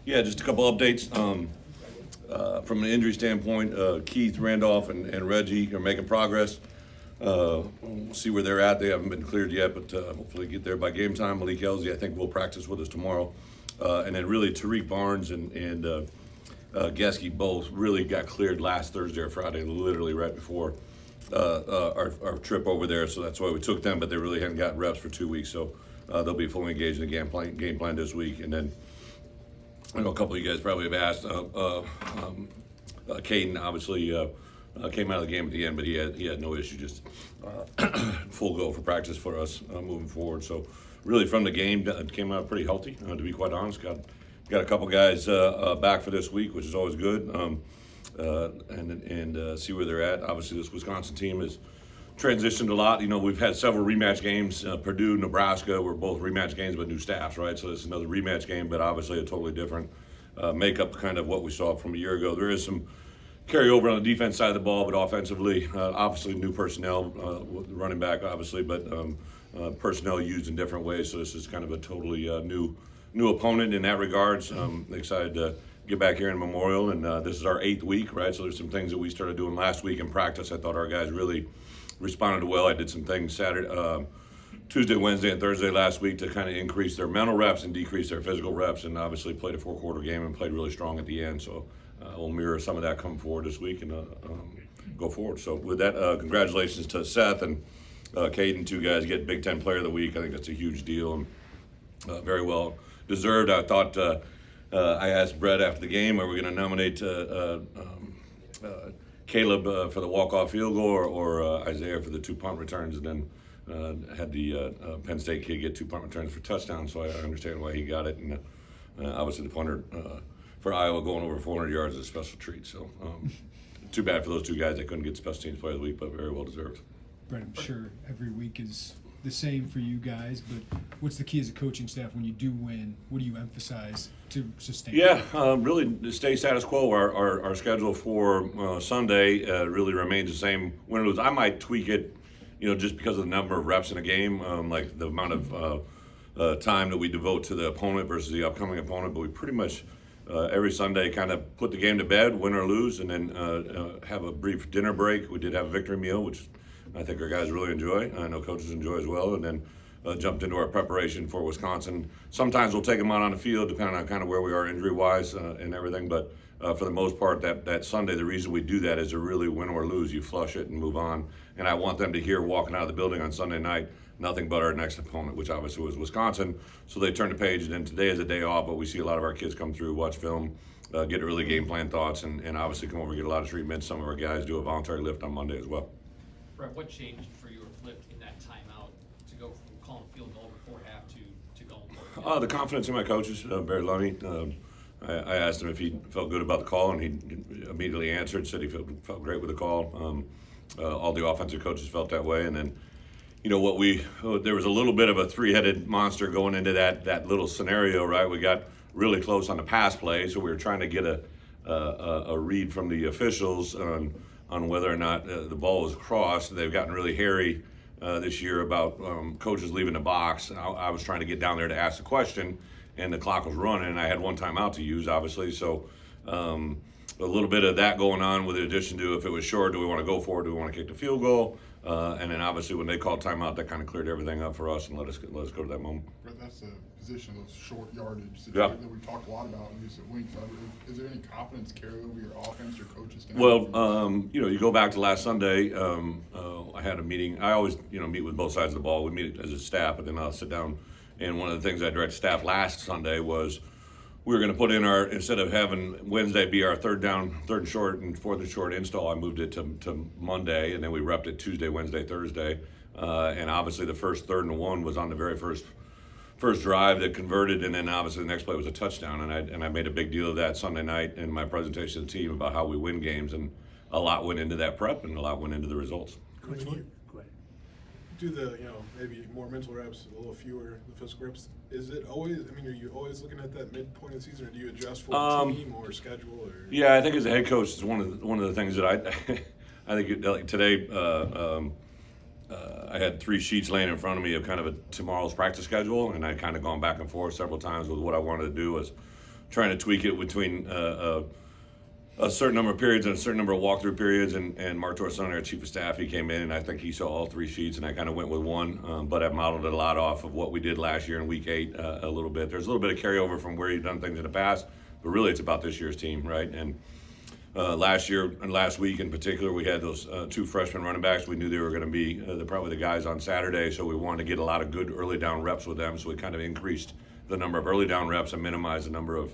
Yeah, just a couple updates. From an injury standpoint, Keith, Randolph, and Reggie are making progress. We'll see where they're at. They haven't been cleared yet, but hopefully get there by game time. Malik Elsie, I think, will practice with us tomorrow. And then really Tariq Barnes and Geske both really got cleared last Thursday or Friday, literally right before our trip over there. So that's why we took them, but they really haven't gotten reps for 2 weeks. So they'll be fully engaged in the game plan this week. And then I know a couple of you guys probably have asked. Caden obviously came out of the game at the end, but he had no issue, just full go for practice for us moving forward. So really from the game, came out pretty healthy, to be quite honest. Got a couple guys back for this week, which is always good, and see where they're at. Obviously, this Wisconsin team has transitioned a lot. You know, we've had several rematch games. Purdue, Nebraska were both rematch games, but new staffs, right? So it's another rematch game, but obviously a totally different makeup, kind of what we saw from a year ago. There is some carryover on the defense side of the ball, but offensively, obviously new personnel, running back, obviously, but personnel used in different ways. So this is kind of a totally new opponent in that regards. Excited to get back here in Memorial, and this is our 8th week, right? So there's some things that we started doing last week in practice. I thought our guys really responded well. I did some things Tuesday, Wednesday, and Thursday last week to kind of increase their mental reps and decrease their physical reps, and obviously played a 4-quarter game and played really strong at the end. So we'll mirror some of that coming forward this week and go forward. So with that, congratulations to Seth and Caden, 2 guys get Big Ten Player of the Week. I think that's a huge deal and very well deserved. I thought I asked Bret after the game, are we going to nominate Caleb for the walk-off field goal or Isaiah for the 2 punt returns, and then had the Penn State kid get 2 punt returns for touchdowns, so I understand why he got it. And obviously the punter for Iowa going over 400 yards is a special treat. So too bad for those 2 guys. They couldn't get Special Teams Player of the Week, but very well deserved. Brett, I'm sure every week is the same for you guys, but what's the key as a coaching staff when you do win? What do you emphasize to sustain? Yeah, really to stay status quo. Our schedule for Sunday really remains the same. Win or lose, I might tweak it, just because of the number of reps in a game, like the amount of time that we devote to the opponent versus the upcoming opponent. But we pretty much every Sunday kind of put the game to bed, win or lose, and then have a brief dinner break. We did have a victory meal, which I think our guys really enjoy. I know coaches enjoy as well. And then jumped into our preparation for Wisconsin. Sometimes we'll take them out on the field, depending on kind of where we are injury-wise and everything. But for the most part, that Sunday, the reason we do that is to really win or lose. You flush it and move on. And I want them to hear walking out of the building on Sunday night, nothing but our next opponent, which obviously was Wisconsin. So they turn the page, and then today is a day off, but we see a lot of our kids come through, watch film, get early game plan thoughts, and obviously come over and get a lot of treatment. Some of our guys do a voluntary lift on Monday as well. Brett, what changed for your lift in that timeout to go from calling field goal before half to going for it? The confidence in my coaches, Barry Lunny. I asked him if he felt good about the call, and he immediately answered, said he felt great with the call. All the offensive coaches felt that way, and then there was a little bit of a 3-headed monster going into that little scenario, right? We got really close on the pass play, so we were trying to get a read from the officials on whether or not the ball was crossed. They've gotten really hairy this year about coaches leaving the box. I was trying to get down there to ask the question, and the clock was running, and I had one timeout to use, obviously. So a little bit of that going on, with the addition to, if it was short, do we want to go for it? Do we want to kick the field goal? And then obviously when they called timeout, that kind of cleared everything up for us and let us go to that moment. But that's a position, those short yardage Yeah. that we talked a lot about in recent weeks. Is there any confidence carry over your offense, your coaches? Well, you go back to last Sunday. I had a meeting. I always, meet with both sides of the ball. We meet as a staff, but then I'll sit down. And one of the things I directed staff last Sunday was we were going to put in instead of having Wednesday be our third and short and fourth and short install, I moved it to Monday, and then we repped it Tuesday, Wednesday, Thursday. And obviously the first 3rd and 1 was on the very first drive that converted, and then obviously the next play was a touchdown. And I made a big deal of that Sunday night in my presentation to the team about how we win games, and a lot went into that prep and a lot went into the results. Coach, do the, maybe more mental reps, a little fewer the physical reps. Is it always, are you always looking at that midpoint of the season, or do you adjust for the team or schedule? Or? Yeah, I think as a head coach, it's one of the things that I think like today, I had 3 sheets laying in front of me of kind of tomorrow's practice schedule, and I'd kind of gone back and forth several times with what I wanted to do as trying to tweak it between a certain number of periods and a certain number of walkthrough periods. And Mark Torson, our chief of staff, he came in and I think he saw all 3 sheets, and I kind of went with one. But I've modeled it a lot off of what we did last year in week 8 a little bit. There's a little bit of carryover from where you've done things in the past, but really it's about this year's team, right? And last year and last week in particular, we had those 2 freshman running backs. We knew they were going to be probably the guys on Saturday, so we wanted to get a lot of good early down reps with them. So we kind of increased the number of early down reps and minimized the number of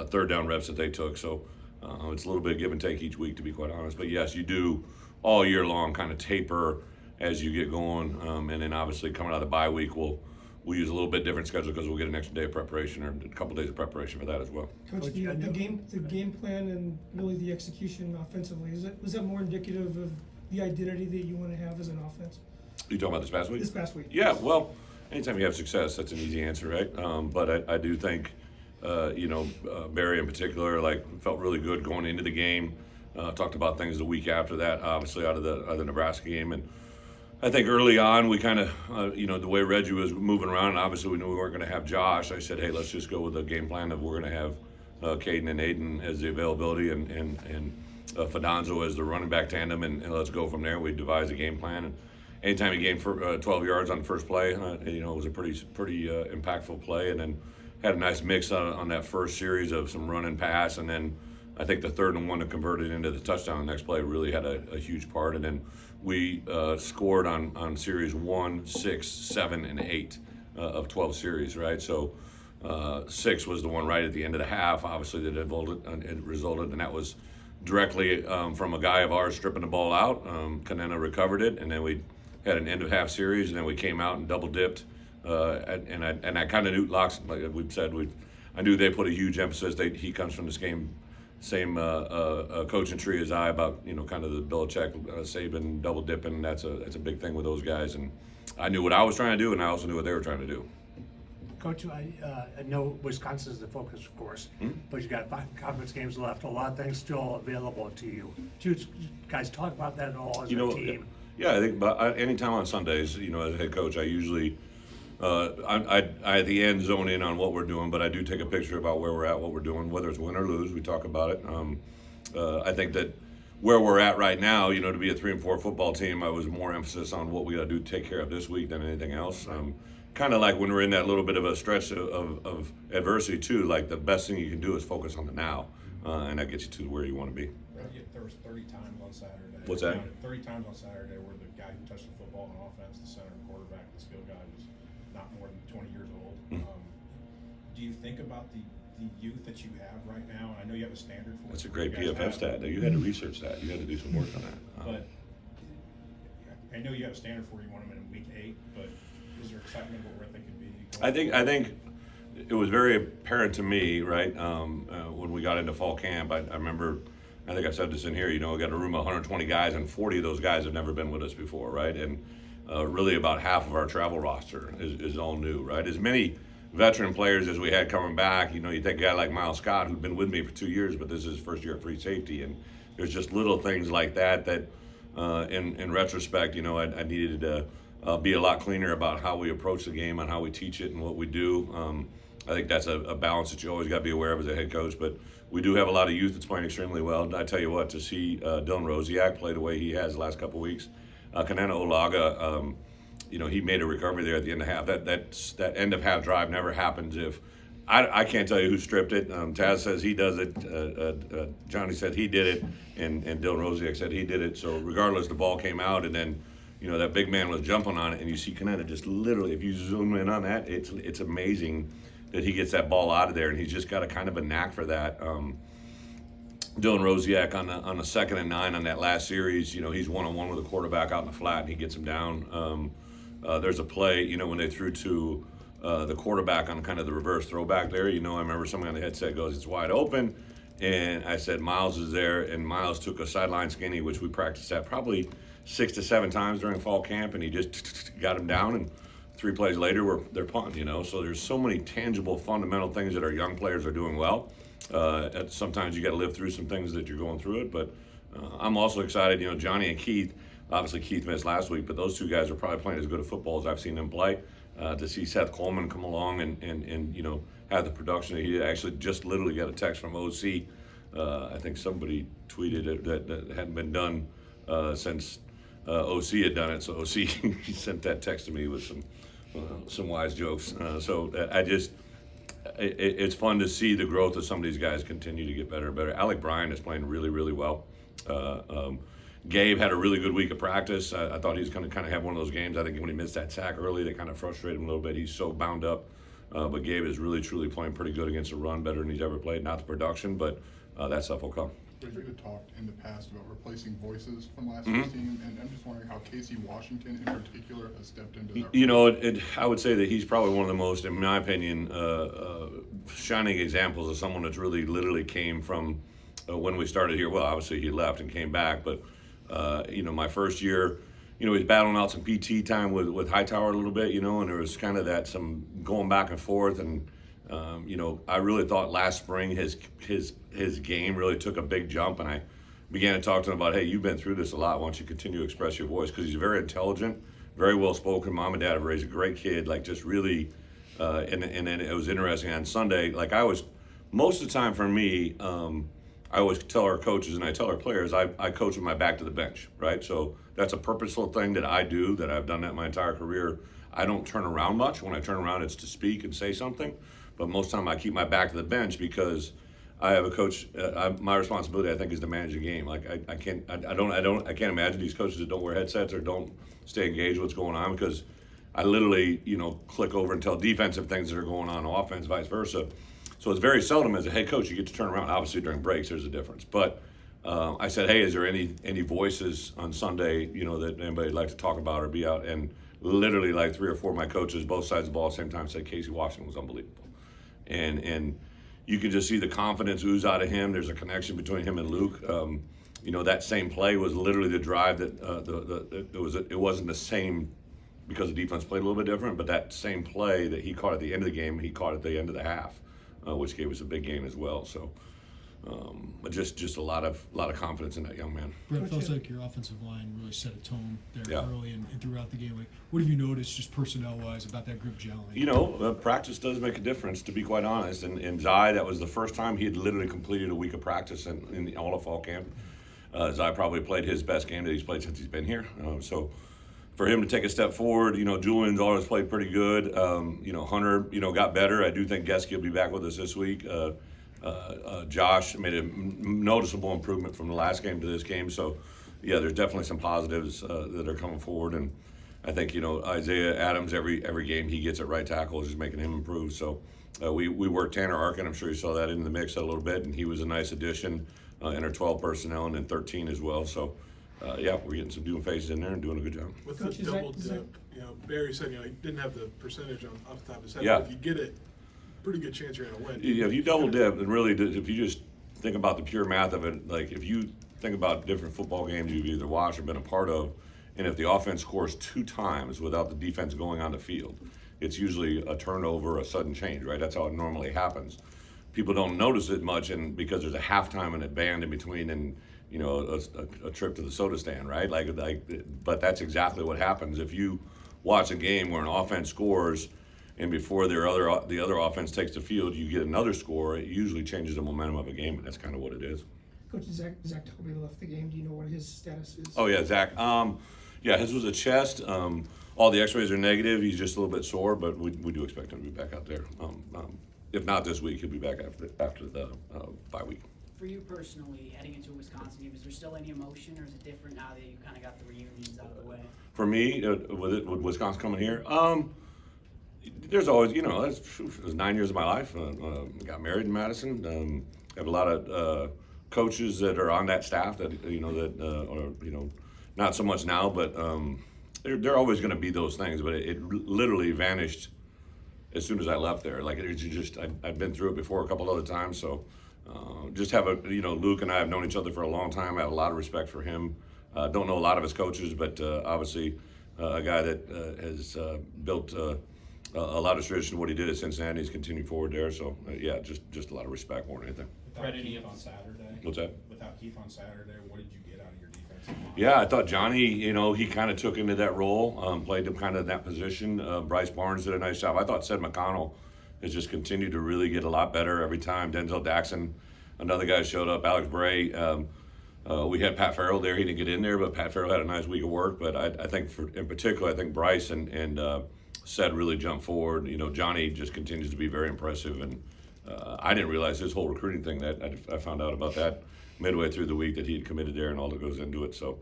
third down reps that they took. So it's a little bit of give and take each week, to be quite honest. But yes, you do all year long kind of taper as you get going, and then obviously coming out of the bye week, we'll use a little bit different schedule because we'll get an extra day of preparation or a couple days of preparation for that as well. Coach, the game plan and really the execution offensively, was that more indicative of the identity that you want to have as an offense? You talking about this past week? This past week. Yeah, well, anytime you have success, that's an easy answer, right? But I do think, Barry in particular, felt really good going into the game. Talked about things the week after that, obviously out of the Nebraska game, and I think early on we kind of, the way Reggie was moving around, and obviously we knew we weren't going to have Josh. I said, hey, let's just go with the game plan of we're going to have Caden and Aiden as the availability and Fidanzo as the running back tandem, and let's go from there. We devised a game plan, and anytime he gained 12 yards on the first play, it was a pretty impactful play, and then had a nice mix on that first series of some run and pass, and then I think the 3rd and 1 to convert it into the touchdown the next play really had a huge part, and then we scored on series 1, 6, 7, and 8 of 12 series, right? So 6 was the one right at the end of the half, obviously, that it resulted, and that was directly from a guy of ours stripping the ball out. Kanena recovered it, and then we had an end of half series, and then we came out and double dipped. And I kind of knew Locks, like we've said, I knew they put a huge emphasis. He comes from the same coaching tree as I about kind of the Belichick, Saban double dipping. That's a big thing with those guys, and I knew what I was trying to do, and I also knew what they were trying to do. Coach, I know Wisconsin's the focus, of course, but you got 5 conference games left. A lot of things still available to you. Do you guys talk about that at all as a team? Yeah, I think. But anytime on Sundays, as a head coach, I usually. I at the end zone in on what we're doing, but I do take a picture about where we're at, what we're doing, whether it's win or lose. We talk about it. I think that where we're at right now, to be a 3-4 football team, I was more emphasis on what we got to do to take care of this week than anything else. Kind of like when we're in that little bit of a stretch of adversity too. Like the best thing you can do is focus on the now, and that gets you to where you want to be. There was 30 times on Saturday. What's that? 30 times on Saturday where the guy who touched the football on offense, the center, the quarterback, the skill guy was not more than 20 years old. Do you think about the youth that you have right now? And I know you have a standard for it. That's a great PFF stat. You had to research that. You had to do some work on that. But I know you have a standard for it. You want them in week 8, but is there excitement about where they could be? I think it was very apparent to me, right, when we got into fall camp. I remember, I think I've said this in here, we got a room of 120 guys, and 40 of those guys have never been with us before, right? And really about half of our travel roster is all new, right? As many veteran players as we had coming back, you take a guy like Miles Scott, who'd been with me for 2 years, but this is his first year at free safety, and there's just little things like that in retrospect, I needed to be a lot cleaner about how we approach the game and how we teach it and what we do. I think that's a balance that you always got to be aware of as a head coach, but we do have a lot of youth that's playing extremely well. I tell you what, to see Dylan Rosiak play the way he has the last couple of weeks, Kanena Olaga, he made a recovery there at the end of half. That end of half drive never happens if I can't tell you who stripped it. Taz says he does it. Johnny said he did it, and Dylan Rosiak said he did it. So regardless, the ball came out, and then that big man was jumping on it, and you see Kanena just literally, if you zoom in on that, it's amazing that he gets that ball out of there, and he's just got a kind of a knack for that. Dylan Rosiak on the 2nd and 9 on that last series, he's one-on-one with a quarterback out in the flat, and he gets him down. There's a play, when they threw to the quarterback on kind of the reverse throwback there, I remember somebody on the headset goes, it's wide open, and I said, Miles is there, and Miles took a sideline skinny, which we practiced at probably 6 to 7 times during fall camp, and he just got him down, and 3 plays later, they're punting, So there's so many tangible, fundamental things that our young players are doing well. Sometimes you got to live through some things that you're going through it, but I'm also excited. Johnny and Keith. Obviously, Keith missed last week, but those 2 guys are probably playing as good a football as I've seen them play. to see Seth Coleman come along and you know, have the production. He actually just literally got a text from OC. I think somebody tweeted it that hadn't been done since OC had done it. So OC he sent that text to me with some wise jokes. It's fun to see the growth of some of these guys continue to get better and better. Alec Bryan is playing really, really well. Gabe had a really good week of practice. I thought he was going to kind of have one of those games. I think when he missed that sack early, that kind of frustrated him a little bit. He's so bound up. But Gabe is really, truly playing pretty good against the run, better than he's ever played. Not the production, but that stuff will come. But you had talked in the past about replacing voices from last year's team, and I'm just wondering how Casey Washington in particular has stepped into that. You know, I would say that he's probably one of the most, in my opinion, shining examples of someone that's really literally came from when we started here. Well, obviously he left and came back, but you know, my first year, you know, he's battling out some PT time with Hightower a little bit, you know, and there was kind of that some going back and forth, and you know, I really thought last spring his game really took a big jump, and I began to talk to him about, hey, you've been through this a lot. Why don't you continue to express your voice? Because he's very intelligent, very well spoken. Mom and Dad have raised a great kid, like just really. And then it was interesting on Sunday. Like most of the time for me, I always tell our coaches and I tell our players, I coach with my back to the bench, right? So that's a purposeful thing that I do, that I've done that my entire career. I don't turn around much. When I turn around, it's to speak and say something. But most of the time I keep my back to the bench because I have a coach. My responsibility, I think, is to manage the game. Like I can't imagine these coaches that don't wear headsets or don't stay engaged with what's going on, because I literally, you know, click over and tell defensive things that are going on offense, vice versa. So it's very seldom as a head coach you get to turn around. Obviously during breaks there's a difference. But I said, hey, is there any voices on Sunday, you know, that anybody'd like to talk about or be out? And literally like 3 or 4 of my coaches, both sides of the ball at the same time, said Casey Washington was unbelievable. And you can just see the confidence ooze out of him. There's a connection between him and Luke. You know, that same play was literally the drive that it wasn't the same because the defense played a little bit different, but that same play that he caught at the end of the game, he caught at the end of the half, which gave us a big gain as well. So, but just a lot of confidence in that young man. Brett, it feels like your offensive line really set a tone there Yeah. early and throughout the game. Like, what have you noticed just personnel-wise about that group gelling? You know, practice does make a difference, to be quite honest. And Zai, that was the first time he had literally completed a week of practice in all of fall camp. Zai probably played his best game that he's played since he's been here. So for him to take a step forward, you know, Julian's always played pretty good. You know, Hunter, you know, got better. I do think Geske will be back with us this week. Josh made a noticeable improvement from the last game to this game. So, yeah, there's definitely some positives that are coming forward. And I think, you know, Isaiah Adams, every game he gets at right tackle is just making him improve. So we worked Tanner Arkin. I'm sure you saw that in the mix a little bit. And he was a nice addition in our 12 personnel and then 13 as well. So, yeah, we're getting some new faces in there and doing a good job. With Coach, the is that- double is dip, you know, Barry said, you know, he didn't have the percentage off the top of his head. Yeah. But if you get it, pretty good chance you're going to win. Yeah, if you double dip, and really, if you just think about the pure math of it, like if you think about different football games you've either watched or been a part of, and if the offense scores 2 times without the defense going on the field, it's usually a turnover, a sudden change, right? That's how it normally happens. People don't notice it much, and because there's a halftime and a band in between, and you know, a trip to the soda stand, right? But that's exactly what happens if you watch a game where an offense scores, and before the other offense takes the field, you get another score. It usually changes the momentum of a game, and that's kind of what it is. Coach, Zach Toby left the game. Do you know what his status is? Oh yeah, Zach. Yeah, his was a chest. All the X-rays are negative. He's just a little bit sore, but we do expect him to be back out there. If not this week, he'll be back after the bye week. For you personally, heading into a Wisconsin game, is there still any emotion, or is it different now that you kind of got the reunions out of the way? For me, with Wisconsin coming here, there's always, you know, it was 9 years of my life. Got married in Madison. Have a lot of coaches that are on that staff that are, you know, not so much now, but they're always going to be those things. But it literally vanished as soon as I left there. Like it just, I'd been through it before a couple other times, so. Just have Luke and I have known each other for a long time. I have a lot of respect for him. Don't know a lot of his coaches, but obviously a guy that has built a lot of tradition of what he did at Cincinnati. He's continuing forward there. So, yeah, just a lot of respect more than anything. Without Keith on Saturday? What's that? Without Keith on Saturday, what did you get out of your defense Yeah, I thought Johnny, he kind of took into that role, played him kind of in that position. Bryce Barnes did a nice job. I thought Seth McConnell has just continued to really get a lot better every time. Denzel Daxon, another guy showed up. Alex Bray. We had Pat Farrell there. He didn't get in there, but Pat Farrell had a nice week of work. But I think, in particular, I think Bryce and Seth really jumped forward. Johnny just continues to be very impressive. And I didn't realize his whole recruiting thing. That I found out about that midway through the week, that he had committed there and all that goes into it. So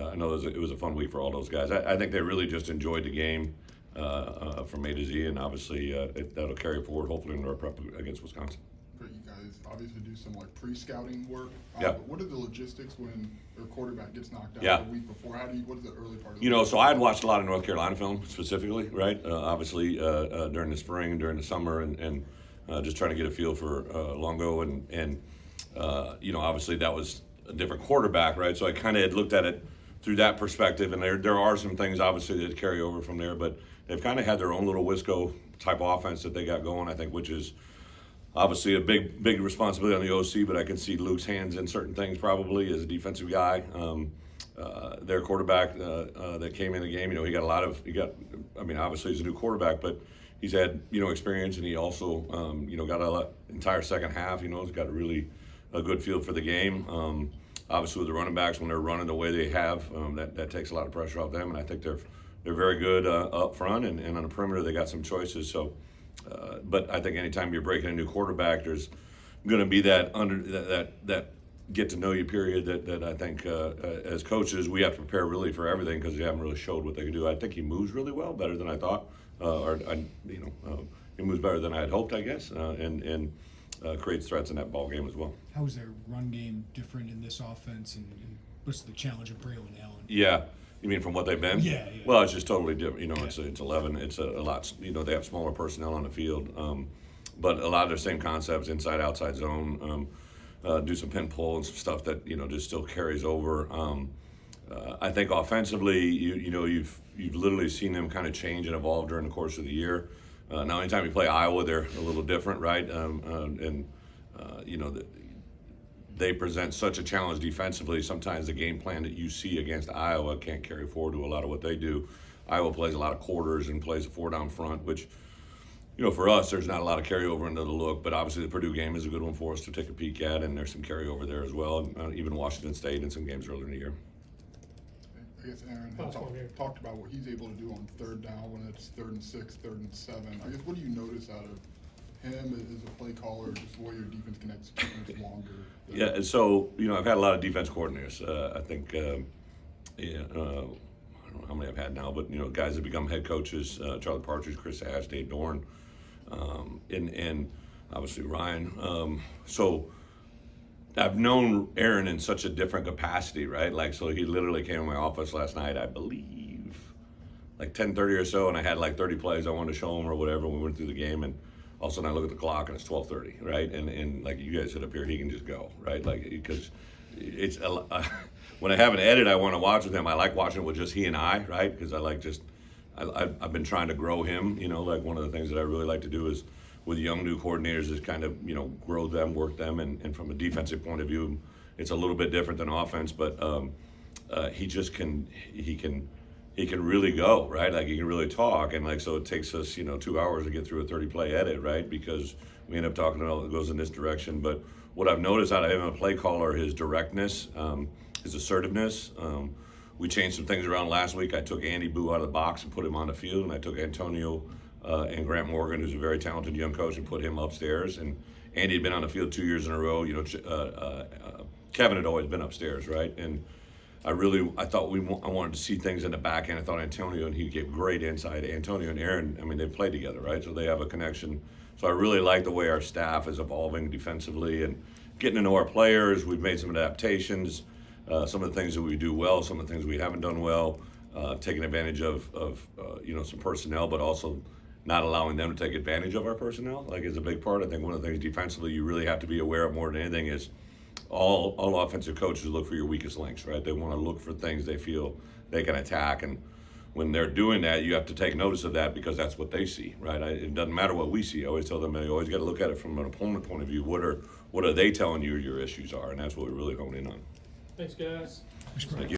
I know it was a fun week for all those guys. I think they really just enjoyed the game from A to Z, and obviously that'll carry forward hopefully in our prep against Wisconsin. Great, you guys obviously do some like pre-scouting work. Yeah. But what are the logistics when their quarterback gets knocked out Yeah. the week before? What is the early part of the So I had watched a lot of North Carolina film specifically, right? Obviously during the spring, during the summer, and just trying to get a feel for Longo, and obviously that was a different quarterback, right? So I kind of had looked at it through that perspective, and there are some things obviously that carry over from there, but they've kind of had their own little Wisco type offense that they got going, I think, which is obviously a big responsibility on the OC, but I can see Luke's hands in certain things probably as a defensive guy. Their quarterback that came in the game, obviously he's a new quarterback, but he's had, experience, and he also, got an entire second half, he's got a good feel for the game. Obviously with the running backs, when they're running the way they have, that takes a lot of pressure off them, and I think they're very good up front, and on the perimeter they got some choices. So, but I think anytime you're breaking a new quarterback, there's going to be that get to know you period that I think as coaches we have to prepare really for everything, because they haven't really showed what they can do. I think he moves really well, better than I thought, he moves better than I had hoped, I guess, and creates threats in that ball game as well. How is their run game different in this offense, and what's the challenge of Braylon Allen? Yeah. You mean from what they've been? Yeah. Well, it's just totally different. It's 11. It's a lot. They have smaller personnel on the field, but a lot of their same concepts: inside, outside zone. Do some pin pull and some stuff that just still carries over. I think offensively, you've literally seen them kind of change and evolve during the course of the year. Now, anytime you play Iowa, they're a little different, right? They present such a challenge defensively. Sometimes the game plan that you see against Iowa can't carry forward to a lot of what they do. Iowa plays a lot of quarters and plays a 4-down front, which, for us, there's not a lot of carryover into the look. But obviously the Purdue game is a good one for us to take a peek at, and there's some carryover there as well. Even Washington State in some games earlier in the year. I guess Aaron had talked about what he's able to do on third down when it's 3rd and 6, 3rd and 7. I guess what do you notice out of him as a play caller, just the way your defense can execute longer? Yeah, and so I've had a lot of defense coordinators. I think I don't know how many I've had now, but guys that become head coaches: Charlie Partridge, Chris Ash, Dave Dorn, and obviously Ryan. So I've known Aaron in such a different capacity, right? Like, so he literally came in my office last night, I believe, like 10:30 or so, and I had like 30 plays I wanted to show him or whatever. We went through the game, and all of a sudden I look at the clock and it's 12:30, right? And like you guys sit up here, he can just go, right? Like, because it's when I have an edit I want to watch with him, I like watching it with just he and I, right? Because I've been trying to grow him. Like one of the things that I really like to do is with young new coordinators is kind of grow them, work them, and from a defensive point of view, it's a little bit different than offense, but he can really go, right? Like, he can really talk, and like, so it takes us 2 hours to get through a 30-play edit, right? Because we end up talking about it goes in this direction. But what I've noticed out of him, a play caller, his directness, his assertiveness. We changed some things around last week. I took Andy Boo out of the box and put him on the field, and I took Antonio and Grant Morgan, who's a very talented young coach, and put him upstairs. And Andy had been on the field 2 years in a row. Kevin had always been upstairs, right? And I wanted to see things in the back end. I thought Antonio and he gave great insight. Antonio and Aaron, they play together, right? So they have a connection. So I really like the way our staff is evolving defensively and getting to know our players. We've made some adaptations. Some of the things that we do well, some of the things we haven't done well, taking advantage of some personnel, but also not allowing them to take advantage of our personnel, like, is a big part. I think one of the things defensively you really have to be aware of more than anything is all offensive coaches look for your weakest links, right? They want to look for things they feel they can attack, and when they're doing that, you have to take notice of that, because that's what they see, right? It doesn't matter what we see. I always tell them you always got to look at it from an opponent point of view. What are they telling you your issues are, and that's what we really hone in on. Thanks, guys. Thank you.